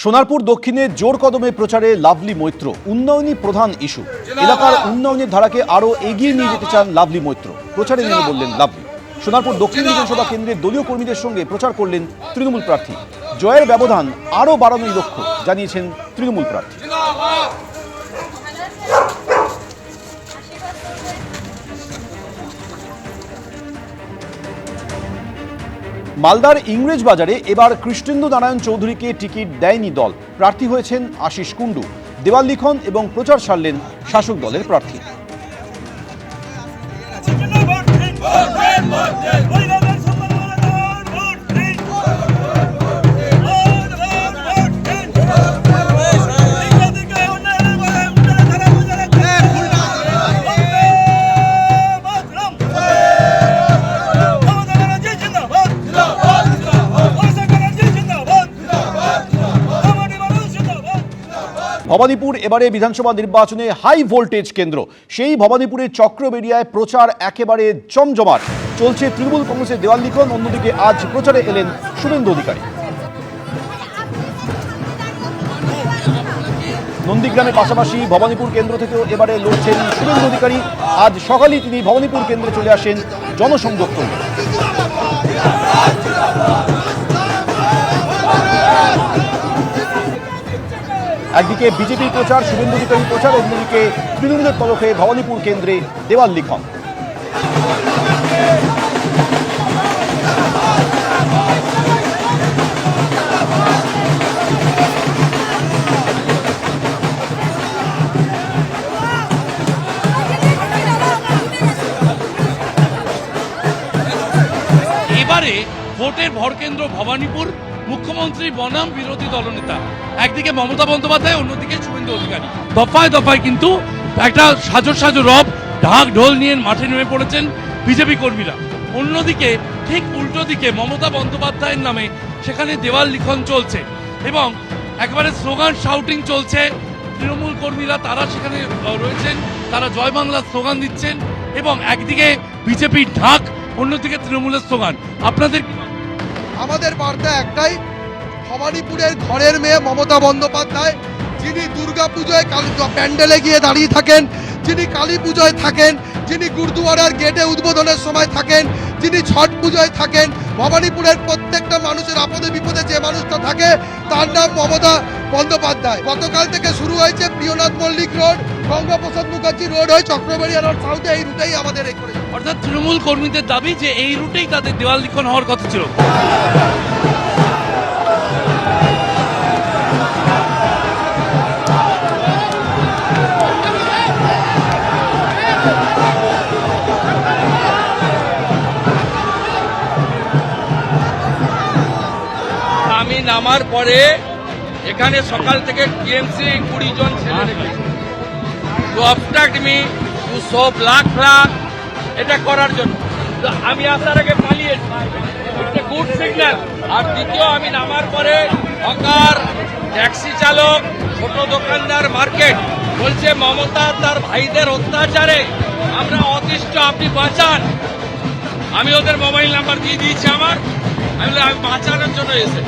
সোনারপুর দক্ষিণে জোর কদমে প্রচারে লাভলি মৈত্র। উন্নয়নই প্রধান ইস্যু। এলাকার উন্নয়নের ধারাকে আরো এগিয়ে নিয়ে যেতে চান লাভলি মৈত্র। প্রচারে নেমে বললেন লাভলি। সোনারপুর দক্ষিণ বিধানসভা কেন্দ্রের দলীয় কর্মীদের সঙ্গে প্রচার করলেন তৃণমূল প্রার্থী। জয়ের ব্যবধান আরও বাড়ানোই লক্ষ্য জানিয়েছেন তৃণমূল প্রার্থী। মালদার ইংরেজ বাজারে এবার কৃষ্ণেন্দু নারায়ণ চৌধুরীকে টিকিট দেয়নি দল। প্রার্থী হয়েছেন আশিস কুণ্ডু। দেওয়াল লিখন এবং প্রচার সারলেন শাসক দলের প্রার্থী। ভবানীপুর এবারে বিধানসভা নির্বাচনে হাই ভোল্টেজ কেন্দ্র। সেই ভবানীপুরের চক্রবেড়িয়ায় প্রচার একেবারে জমজমাট। চলছে তৃণমূল কংগ্রেসের দেওয়াল লিখন, অন্যদিকে আজ প্রচারে এলেন শুভেন্দু অধিকারী। নন্দীগ্রামের পাশাপাশি ভবানীপুর কেন্দ্র থেকেও এবারে লড়ছেন শুভেন্দু অধিকারী। আজ সকালেই তিনি ভবানীপুর কেন্দ্রে চলে আসেন জনসংযোগ করতে। একদিকে বিজেপির প্রচার, শুভেন্দু অধিকারী প্রচার, অন্যদিকে তৃণমূলের তরফে ভবানীপুর কেন্দ্রে দেওয়াল লিখন। এবারে ভোটের ভরকেন্দ্র ভবানীপুর। মুখ্যমন্ত্রী বনাম বিরোধী দলনেতা, একদিকে মমতা বন্দ্যোপাধ্যায়, অন্যদিকে শুভেন্দু অধিকারী। দফায় দফায় কিন্তু একটা সাজো সাজো রব, ঢাক ঢোল নিয়ে মাঠে নেমে পড়েছেন বিজেপি কর্মীরা। অন্যদিকে ঠিক উল্টো দিকে মমতা বন্দ্যোপাধ্যায়ের নামে সেখানে দেওয়াল লিখন চলছে এবং একেবারে স্লোগান শাউটিং চলছে। তৃণমূল কর্মীরা তারা সেখানে রয়েছেন, তারা জয় বাংলার স্লোগান দিচ্ছেন এবং একদিকে বিজেপির ঢাক, অন্যদিকে তৃণমূলের স্লোগান। আপনাদের আমাদের বার্তা একটাই, ভবানীপুরের ঘরের মেয়ে মমতা বন্দ্যোপাধ্যায়, যিনি দুর্গাপুজোয় প্যান্ডেলে গিয়ে দাঁড়িয়ে থাকেন, যিনি কালী পুজোয় থাকেন, যিনি গুরুদুয়ারার গেটে উদ্বোধনের সময় থাকেন, যিনি ছট পুজোয় থাকেন, ভবানীপুরের প্রত্যেকটা মানুষের আপদে বিপদে যে মানুষটা থাকে তার নাম মমতা বন্দ্যোপাধ্যায়। গতকাল থেকে শুরু হয়েছে প্রিয়নাথ মল্লিক রোড, গঙ্গাপ্রসাদ মুখার্জি রোড হয়ে চক্রবেড়িয়া রোড সাউথে, এই রুটেই আমাদের এই করে। অর্থাৎ তৃণমূল কর্মীদের দাবি যে এই রুটেই তাদের দেওয়াল লিখন হওয়ার কথা ছিল। আমি নামার পরে এখানে সকাল থেকে টিএমসি 20 জন ছেলে রেখেছে to obstruct me, to show black flag, এটা করার জন্য। আমি আসার আগে পালিয়ে গুড সিগন্যাল। আর দ্বিতীয়, আমি নামার পরে হকার, ট্যাক্সি চালক, ছোট দোকানদার, মার্কেট বলছে মমতা তার ভাইদের অত্যাচারে আমরা অতিষ্ঠ, আপনি বাঁচান। আমি ওদের মোবাইল নাম্বার দিয়ে দিয়েছি আমার, আমি বাঁচানোর জন্য এসে।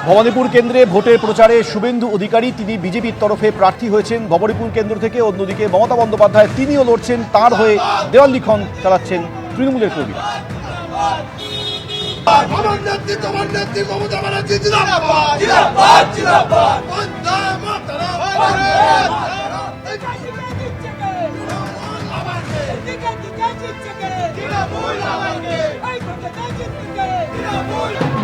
ভবানীপুর কেন্দ্রে ভোটের প্রচারে শুভেন্দু অধিকারী, তিনি বিজেপির তরফে প্রার্থী হয়েছেন ভবানীপুর কেন্দ্র থেকে। অন্যদিকে মমতা বন্দ্যোপাধ্যায় তিনিও লড়ছেন, তার হয়ে দেওয়াল লিখন চালাচ্ছেন তৃণমূলের কর্মীরা।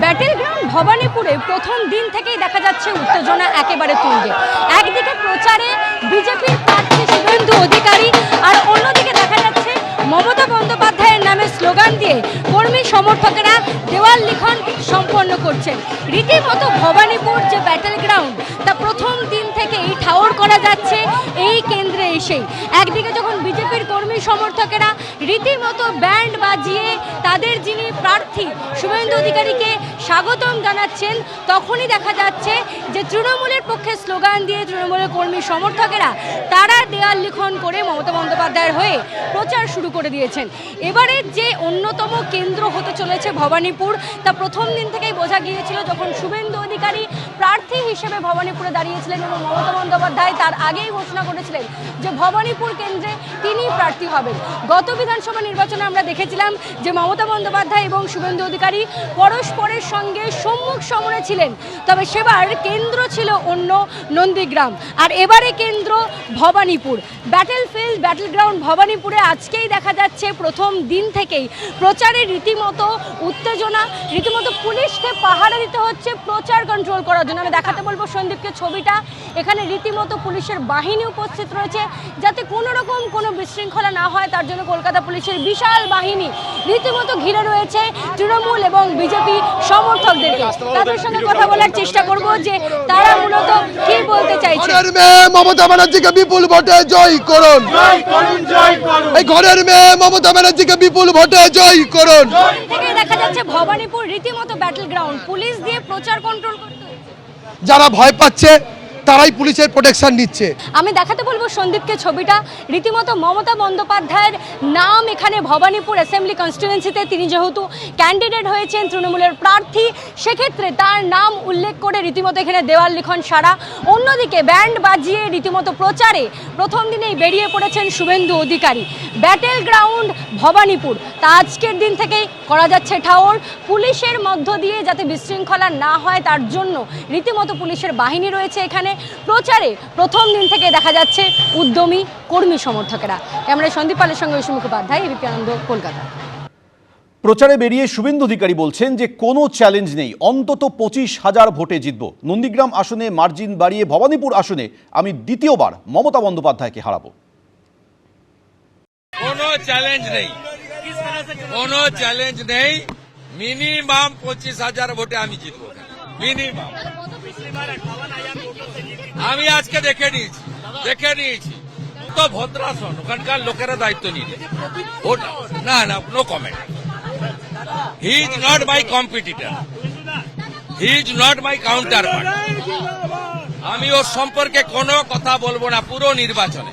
ব্যাটেল গ্রাউন্ড ভবানীপুরে প্রথম দিন থেকেই দেখা যাচ্ছে উত্তেজনা একেবারে তুঙ্গে। একদিকে প্রচারে বিজেপির প্রার্থী শুভেন্দু অধিকারী, আর অন্যদিকে দেখা যাচ্ছে মমতা বন্দ্যোপাধ্যায়ের নামে স্লোগান দিয়ে কর্মী সমর্থকেরা দেওয়াল লিখন সম্পন্ন করছেন। রীতিমতো ভবানীপুর যে ব্যাটেল গ্রাউন্ড তা প্রথম দিন থেকেই ঠাওর করা যাচ্ছে এই কেন্দ্রে এসেই। একদিকে যখন বিজেপির কর্মী সমর্থকেরা রীতিমতো ব্যান্ড বাজিয়ে তাদের যিনি প্রার্থী শুভেন্দু অধিকারীকে স্বাগতম জানাচ্ছেন, তখনই দেখা যাচ্ছে যে তৃণমূলের পক্ষে স্লোগান দিয়ে তৃণমূলের কর্মী সমর্থকেরা তারা দেয়াল লিখন করে মমতা বন্দ্যোপাধ্যায়ের হয়ে প্রচার শুরু করে দিয়েছেন। এবারের যে অন্যতম কেন্দ্র হতে চলেছে ভবানীপুর, তা প্রথম দিন থেকেই বোঝা গিয়েছিল যখন শুভেন্দু অধিকারী প্রার্থী হিসেবে ভবানীপুরে দাঁড়িয়েছিলেন এবং মমতা বন্দ্যোপাধ্যায় তার আগেই ঘোষণা করেছিলেন যে ভবানীপুর কেন্দ্রে তিনি প্রার্থী হবেন। গত বিধানসভা নির্বাচনে আমরা দেখেছিলাম যে মমতা বন্দ্যোপাধ্যায় এবং শুভেন্দু অধিকারী পরস্পরের সঙ্গে সম্মুখ সমরে ছিলেন, তবে সেবার কেন্দ্র ছিল অন্য নন্দীগ্রাম, আর এবারে কেন্দ্র ভবানীপুর। ব্যাটেলফিল্ড ব্যাটেলগ্রাউন্ড ভবানীপুরে আজকেই দেখা যাচ্ছে প্রথম দিন থেকেই প্রচারে রীতিমতো উত্তেজনা, রীতিমতো পুলিশকে পাহারা দিতে হচ্ছে প্রচার কন্ট্রোল করার জন্য। আমি দেখাতে বলবো সন্দীপকে ছবিটা, এখানে রীতিমতো পুলিশের বাহিনী উপস্থিত রয়েছে যাতে কোনো রকম কোনো বিশৃঙ্খলা না হয়, তার জন্য কলকাতা পুলিশের বিশাল বাহিনী রীতিমতো ঘিরে রয়েছে তৃণমূল এবং বিজেপি সমর্থকদেরকে। তাদের সঙ্গে কথা বলার চেষ্টা করব যে তারা মূলত কি বলতে চাইছে। ঘরের মেয়ে মমতা ব্যানার্জিকে বিপুল ভোটে জয় করুন, এই ঘরের মেয়ে মমতা ব্যানার্জিকে বিপুল ভোটে জয় করুন। থেকে দেখা যাচ্ছে ভবানীপুর রীতিমতো ব্যাটল গ্রাউন্ড, পুলিশ দিয়ে প্রচার কন্ট্রোল করতে হচ্ছে। যারা ভয় পাচ্ছে তারাই পুলিশের প্রোটেকশন নিচ্ছে। আমি দেখাতে বলবো সন্দীপকে ছবিটা, রীতিমতো মমতা বন্দ্যোপাধ্যায়ের নাম এখানে ভবানীপুর অ্যাসেম্বলি কনস্টিটুয়েন্সিতে তিনি যেহেতু ক্যান্ডিডেট হয়েছেন তৃণমূলের প্রার্থী, সেক্ষেত্রে তার নাম উল্লেখ করে রীতিমতো এখানে দেওয়াল লিখন সারা। অন্যদিকে ব্যান্ড বাজিয়ে রীতিমতো প্রচারে প্রথম দিনেই বেরিয়ে পড়েছেন শুভেন্দু অধিকারী। ব্যাটেল গ্রাউন্ড ভবানীপুর, তা আজকের দিন থেকেই করা যাচ্ছে ঠাওর। পুলিশের মধ্য দিয়ে যাতে বিশৃঙ্খলা না হয় তার জন্য রীতিমতো পুলিশের বাহিনী রয়েছে এখানে। প্রচারে প্রথম দিন থেকে দেখা যাচ্ছে উদ্যমী কর্মী সমর্থকেরা। ক্যামেরায় সন্দীপ পালের সঙ্গে ঐশী মুখোপাধ্যায়, এবিপি আনন্দ, কলকাতা। প্রচারে বেরিয়ে শুভেন্দু অধিকারী বলছেন যে কোনো চ্যালেঞ্জ নেই, অন্তত 25,000 ভোটে জিতব। নন্দীগ্রাম আসনে মার্জিন বাড়িয়ে ভবানীপুর আসনে আমি দ্বিতীয়বার মমতা বন্দ্যোপাধ্যায়কে হারাবো। কোনো চ্যালেঞ্জ নেই, কোনো চ্যালেঞ্জ নেই। মিনিমাম 25,000 ভোটে আমি জিতবো, মিনিমাম। আমি আজকে দেখে নিয়েছি তো ভদ্রাসন, ওখানকার লোকেরা দায়িত্ব নিয়ে না না, no comment. He is not my competitor, he is not my counterpart. আমি ওর সম্পর্কে কোনো কথা বলবো না, পুরো নির্বাচনে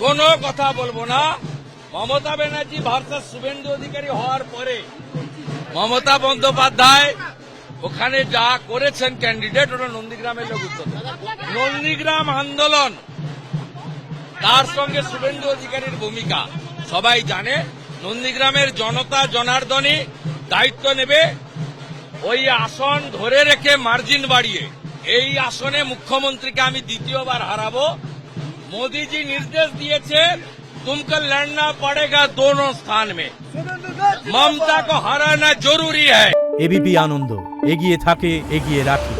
কোনো কথা বলবো না। মমতা ব্যানার্জি ভার্সাস শুভেন্দু অধিকারী হওয়ার পরে মমতা বন্দ্যোপাধ্যায় ওখানে যা করেছেন ক্যান্ডিডেট, ওরা নন্দীগ্রামের লোক উত্তর। নন্দীগ্রাম আন্দোলন, তার সঙ্গে শুভেন্দু অধিকারীর ভূমিকা সবাই জানে। নন্দীগ্রামের জনতা জনার্দনই দায়িত্ব নেবে ওই আসন ধরে রেখে মার্জিন বাড়িয়ে। এই আসনে মুখ্যমন্ত্রীকে আমি দ্বিতীয়বার হারাবো। মোদীজি নির্দেশ দিয়েছে तुमको लड़ना पड़ेगा दोनों स्थान में, ममता को हराना जरूरी है। एबीपी आनंद, एगिए थाके एगिए राखी।